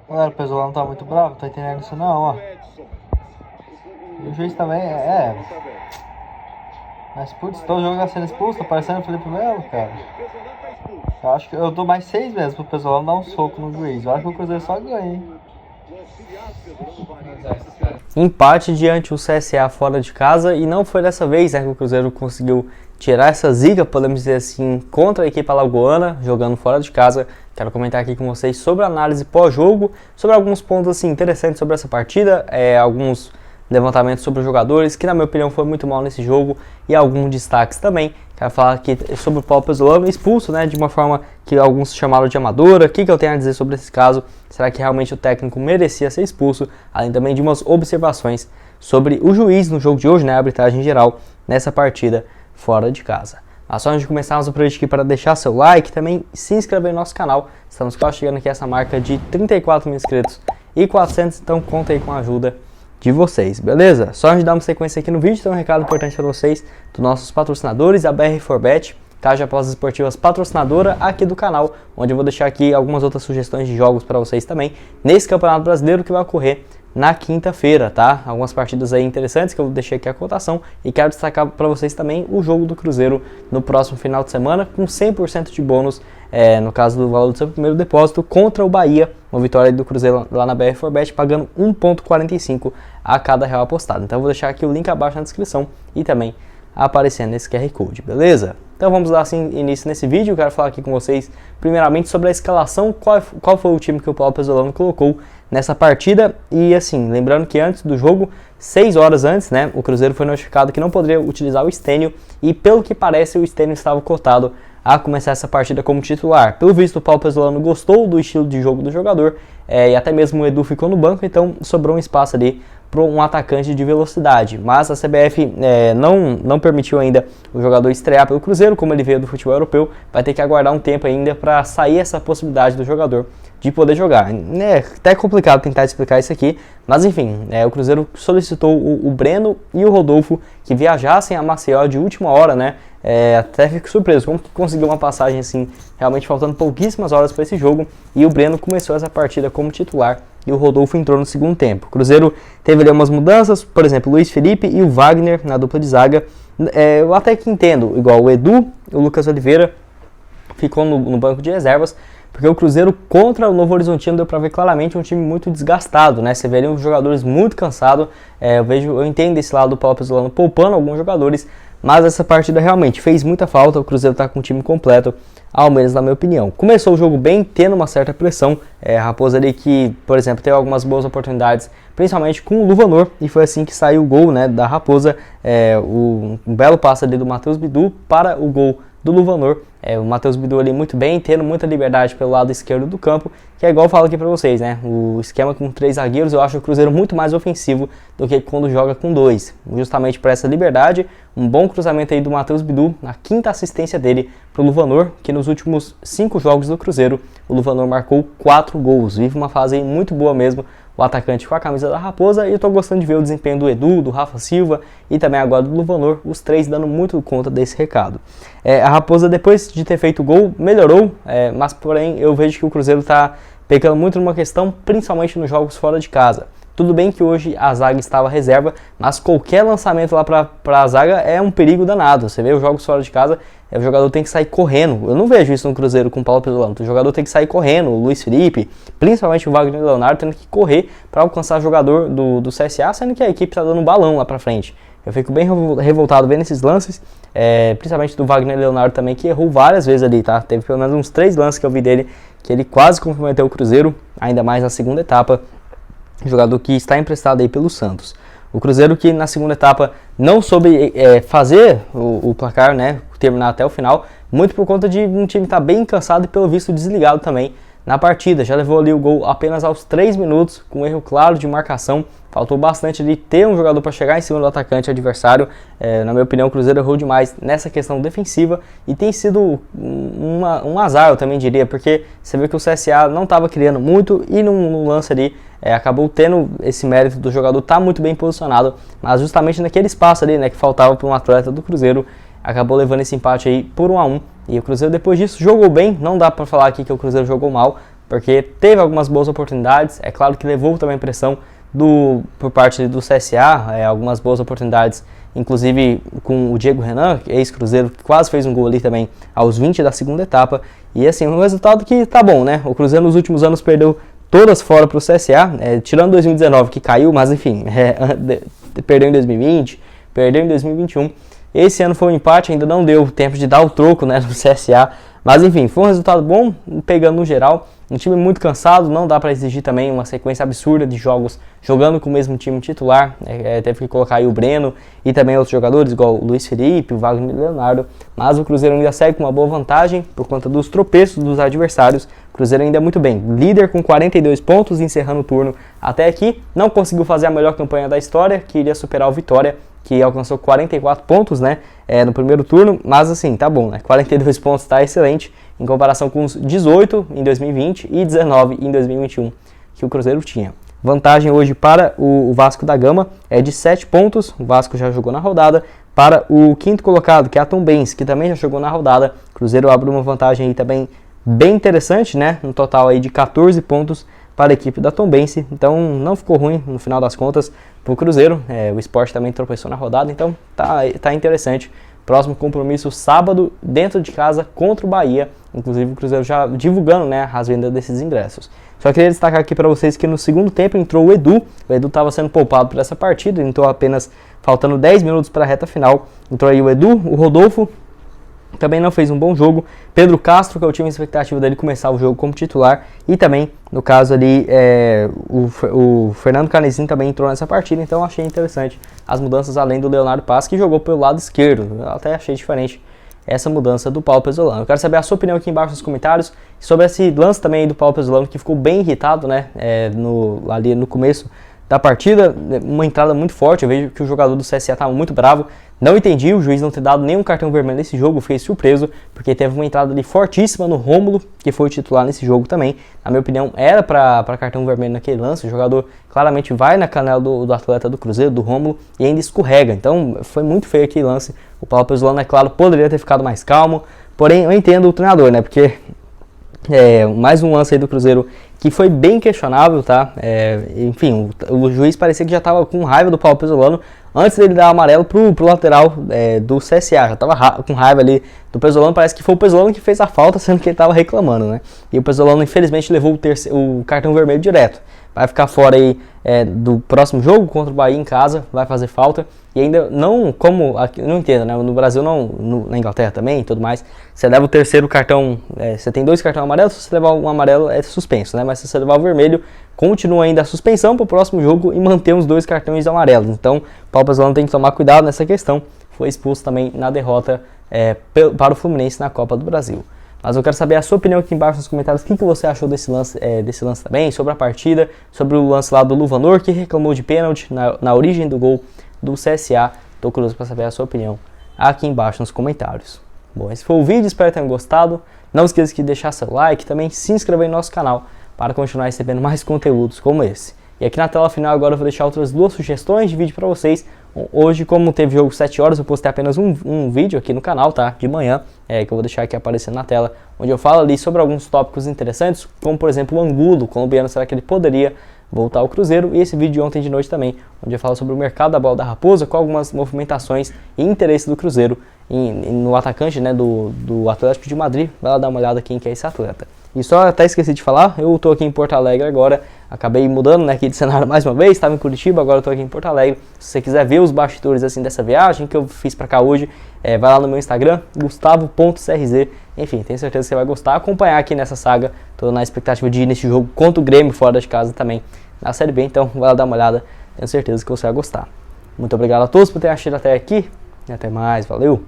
Galera, o pessoal não tá muito bravo, tá entendendo isso não, ó. E o juiz também Mas putz, todo jogo tá sendo expulso, tá parecendo o Felipe Melo, cara. Eu acho que eu dou mais 6 vezes pro pessoal dar um soco no juiz. Eu acho que o Cruzeiro só ganha, hein. Empate diante do CSA fora de casa, e não foi dessa vez, né, que o Cruzeiro conseguiu tirar essa zica, podemos dizer assim, contra a equipe alagoana, jogando fora de casa. Quero comentar aqui com vocês sobre a análise pós-jogo, sobre alguns pontos assim, interessantes sobre essa partida, alguns levantamentos sobre os jogadores, que na minha opinião foi muito mal nesse jogo, e alguns destaques também. Quero falar aqui sobre o Paulo Pezzolano expulso, né, de uma forma que alguns chamaram de amadora. O que eu tenho a dizer sobre esse caso? Será que realmente o técnico merecia ser expulso? Além também de umas observações sobre o juiz no jogo de hoje, né, a arbitragem geral nessa partida fora de casa. Mas só antes de começarmos o vídeo aqui, para deixar seu like, também se inscrever no nosso canal. Estamos quase chegando aqui a essa marca de 34 mil inscritos e 400, então conta aí com a ajuda de vocês, beleza? Só antes de dar uma sequência aqui no vídeo, tem um recado importante para vocês dos nossos patrocinadores, a BR4Bet, Caixa Apostas Esportivas patrocinadora aqui do canal, onde eu vou deixar aqui algumas outras sugestões de jogos para vocês também, nesse Campeonato Brasileiro que vai ocorrer na quinta-feira, tá? Algumas partidas aí interessantes que eu deixei aqui a cotação, e quero destacar para vocês também o jogo do Cruzeiro no próximo final de semana, com 100% de bônus, no caso do valor do seu primeiro depósito, contra o Bahia, uma vitória do Cruzeiro lá na BR4Bet, pagando 1,45 a cada real apostado. Então eu vou deixar aqui o link abaixo na descrição e também aparecendo nesse QR Code, beleza? Então vamos dar assim início nesse vídeo. Eu quero falar aqui com vocês primeiramente sobre a escalação, qual foi o time que o Paulo Pezzolano colocou nessa partida. E assim, lembrando que antes do jogo, 6 horas antes, né, o Cruzeiro foi notificado que não poderia utilizar o Stênio, e pelo que parece o Stênio estava cotado a começar essa partida como titular. Pelo visto, o Paulo Pezzolano gostou do estilo de jogo do jogador, e até mesmo o Edu ficou no banco, então sobrou um espaço ali para um atacante de velocidade. Mas a CBF não permitiu ainda o jogador estrear pelo Cruzeiro, como ele veio do futebol europeu. Vai ter que aguardar um tempo ainda para sair essa possibilidade do jogador de poder jogar. É até complicado tentar explicar isso aqui, mas enfim, o Cruzeiro solicitou o Breno e o Rodolfo que viajassem a Maceió de última hora, né? Até fico surpreso como que conseguiu uma passagem assim, realmente faltando pouquíssimas horas para esse jogo, e o Breno começou essa partida como titular e o Rodolfo entrou no segundo tempo. O Cruzeiro teve ali umas mudanças, por exemplo, o Luiz Felipe e o Wagner na dupla de zaga. Eu até que entendo, igual o Edu, o Lucas Oliveira ficou no banco de reservas, porque o Cruzeiro contra o Novo Horizontino deu para ver claramente um time muito desgastado, né? Você vê ali os jogadores muito cansados. Eu entendo esse lado do Paulo Pezzolano poupando alguns jogadores, mas essa partida realmente fez muita falta. O Cruzeiro está com o time completo, ao menos na minha opinião. Começou o jogo bem, tendo uma certa pressão. A Raposa ali que, por exemplo, teve algumas boas oportunidades, principalmente com o Luvanor, e foi assim que saiu o gol, né, da Raposa. Um belo passe ali do Matheus Bidu para o gol do Luvanor. O Matheus Bidu ali muito bem, tendo muita liberdade pelo lado esquerdo do campo, que é igual eu falo aqui pra vocês, né? O esquema com 3 zagueiros, eu acho o Cruzeiro muito mais ofensivo do que quando joga com 2. Justamente por essa liberdade, um bom cruzamento aí do Matheus Bidu, na 5ª assistência dele pro Luvanor, que nos últimos 5 jogos do Cruzeiro, o Luvanor marcou 4 gols. Vive uma fase aí muito boa mesmo, o atacante com a camisa da Raposa, e eu tô gostando de ver o desempenho do Edu, do Rafa Silva e também agora do Luvanor, os 3 dando muito conta desse recado. A Raposa, depois de ter feito o gol, melhorou, mas porém eu vejo que o Cruzeiro tá pecando muito numa questão, principalmente nos jogos fora de casa. Tudo bem que hoje a zaga estava reserva, mas qualquer lançamento lá para a zaga é um perigo danado. Você vê os jogos fora de casa, o jogador tem que sair correndo. Eu não vejo isso no Cruzeiro com o Paulo Pezzolano. O jogador tem que sair correndo, o Luiz Felipe, principalmente o Wagner Leonardo, tendo que correr para alcançar o jogador do CSA, sendo que a equipe está dando um balão lá para frente. Eu fico bem revoltado vendo esses lances, principalmente do Wagner Leonardo também, que errou várias vezes ali, tá? Teve pelo menos uns 3 lances que eu vi dele, que ele quase comprometeu o Cruzeiro, ainda mais na segunda etapa. Jogador que está emprestado aí pelo Santos. O Cruzeiro que na segunda etapa não soube fazer o placar, né, terminar até o final, muito por conta de um time estar bem cansado e pelo visto desligado também na partida. Já levou ali o gol apenas aos 3 minutos, com um erro claro de marcação. Faltou bastante ali ter um jogador para chegar em cima do atacante adversário. Na minha opinião, o Cruzeiro errou demais nessa questão defensiva e tem sido um azar, eu também diria, porque você vê que o CSA não estava criando muito e no lance ali acabou tendo esse mérito do jogador estar muito bem posicionado, mas justamente naquele espaço ali, né, que faltava para um atleta do Cruzeiro, acabou levando esse empate aí por 1-1. E o Cruzeiro depois disso jogou bem, não dá para falar aqui que o Cruzeiro jogou mal, porque teve algumas boas oportunidades, é claro que levou também pressão por parte do CSA, algumas boas oportunidades, inclusive com o Diego Renan, ex-Cruzeiro, que quase fez um gol ali também aos 20 da segunda etapa, e assim, um resultado que tá bom, né? O Cruzeiro nos últimos anos perdeu todas fora para o CSA, tirando 2019 que caiu, mas enfim, perdeu em 2020, perdeu em 2021, esse ano foi um empate, ainda não deu tempo de dar o troco, né, no CSA, mas enfim, foi um resultado bom, pegando no geral, um time muito cansado, não dá para exigir também uma sequência absurda de jogos jogando com o mesmo time titular, teve que colocar aí o Breno e também outros jogadores, igual o Luiz Felipe, o Wagner Leonardo, mas o Cruzeiro ainda segue com uma boa vantagem por conta dos tropeços dos adversários. O Cruzeiro ainda é muito bem, líder com 42 pontos, encerrando o turno até aqui, não conseguiu fazer a melhor campanha da história, que iria superar o Vitória, que alcançou 44 pontos, né, no primeiro turno, mas assim, tá bom, né, 42 pontos tá excelente, em comparação com os 18 em 2020 e 19 em 2021 que o Cruzeiro tinha. Vantagem hoje para o Vasco da Gama é de 7 pontos, o Vasco já jogou na rodada, para o quinto colocado, que é a Tombense, que também já jogou na rodada, o Cruzeiro abre uma vantagem aí também bem interessante, né, no total aí de 14 pontos para a equipe da Tombense, então não ficou ruim no final das contas para o Cruzeiro, o Sport também tropeçou na rodada, então tá interessante. Próximo compromisso sábado, dentro de casa, contra o Bahia, inclusive o Cruzeiro já divulgando, né, as vendas desses ingressos. Só queria destacar aqui para vocês que no segundo tempo entrou o Edu estava sendo poupado para essa partida, entrou apenas faltando 10 minutos para a reta final, entrou aí o Edu, o Rodolfo, também não fez um bom jogo, Pedro Castro, que eu tinha uma expectativa dele começar o jogo como titular, e também, no caso ali, o Fernando Canezinho também entrou nessa partida, então achei interessante as mudanças além do Leonardo Paz, que jogou pelo lado esquerdo, eu até achei diferente essa mudança do Paulo Pezzolano. Eu quero saber a sua opinião aqui embaixo nos comentários, sobre esse lance também do Paulo Pezzolano, que ficou bem irritado, né, ali no começo da partida, uma entrada muito forte, eu vejo que o jogador do CSA estava muito bravo, não entendi o juiz não ter dado nenhum cartão vermelho nesse jogo, fiquei surpreso, porque teve uma entrada ali fortíssima no Rômulo, que foi o titular nesse jogo também, na minha opinião era para cartão vermelho naquele lance, o jogador claramente vai na canela do atleta do Cruzeiro, do Rômulo, e ainda escorrega, então foi muito feio aquele lance, o Paulo Pezzolano, é claro, poderia ter ficado mais calmo, porém eu entendo o treinador, né, porque mais um lance aí do Cruzeiro que foi bem questionável, tá? Enfim, o juiz parecia que já estava com raiva do Paulo Pezzolano antes dele dar amarelo pro lateral do CSA, já estava com raiva ali do Pezzolano, parece que foi o Pezzolano que fez a falta, sendo que ele estava reclamando, né? E o Pezzolano infelizmente levou o cartão vermelho direto, vai ficar fora aí do próximo jogo contra o Bahia em casa, vai fazer falta, e ainda não, como, aqui, não entendo, né? No Brasil, na Inglaterra também e tudo mais, você leva o terceiro cartão, você tem 2 cartões amarelos, se você levar um amarelo é suspenso, né? Mas se você levar o vermelho, continua ainda a suspensão para o próximo jogo e manter os 2 cartões amarelos. Então, o Paulo Pezzolano tem que tomar cuidado nessa questão. Foi expulso também na derrota para o Fluminense na Copa do Brasil. Mas eu quero saber a sua opinião aqui embaixo nos comentários. O que você achou desse lance também, sobre a partida, sobre o lance lá do Luvanor, que reclamou de pênalti na origem do gol do CSA. Estou curioso para saber a sua opinião aqui embaixo nos comentários. Bom, esse foi o vídeo, espero que tenham gostado. Não esqueça de deixar seu like e também se inscrever no nosso canal para continuar recebendo mais conteúdos como esse. E aqui na tela final agora eu vou deixar outras 2 sugestões de vídeo para vocês. Hoje, como teve jogo 7 horas, eu postei apenas um vídeo aqui no canal, tá? De manhã, que eu vou deixar aqui aparecendo na tela, onde eu falo ali sobre alguns tópicos interessantes, como por exemplo o Angulo, colombiano, será que ele poderia voltar ao Cruzeiro? E esse vídeo de ontem de noite também, onde eu falo sobre o mercado da bola da Raposa, com algumas movimentações e interesse do Cruzeiro no atacante, né, do Atlético de Madrid. Vai lá dar uma olhada quem que é esse atleta. E só até esqueci de falar, eu tô aqui em Porto Alegre agora, acabei mudando, né, aqui de cenário mais uma vez, estava em Curitiba, agora eu tô aqui em Porto Alegre. Se você quiser ver os bastidores assim dessa viagem que eu fiz pra cá hoje, vai lá no meu Instagram, gustavo.crz, enfim, tenho certeza que você vai gostar, acompanhar aqui nessa saga, tô na expectativa de ir nesse jogo contra o Grêmio fora de casa também, na Série B, então vai lá dar uma olhada, tenho certeza que você vai gostar. Muito obrigado a todos por terem assistido até aqui, e até mais, valeu!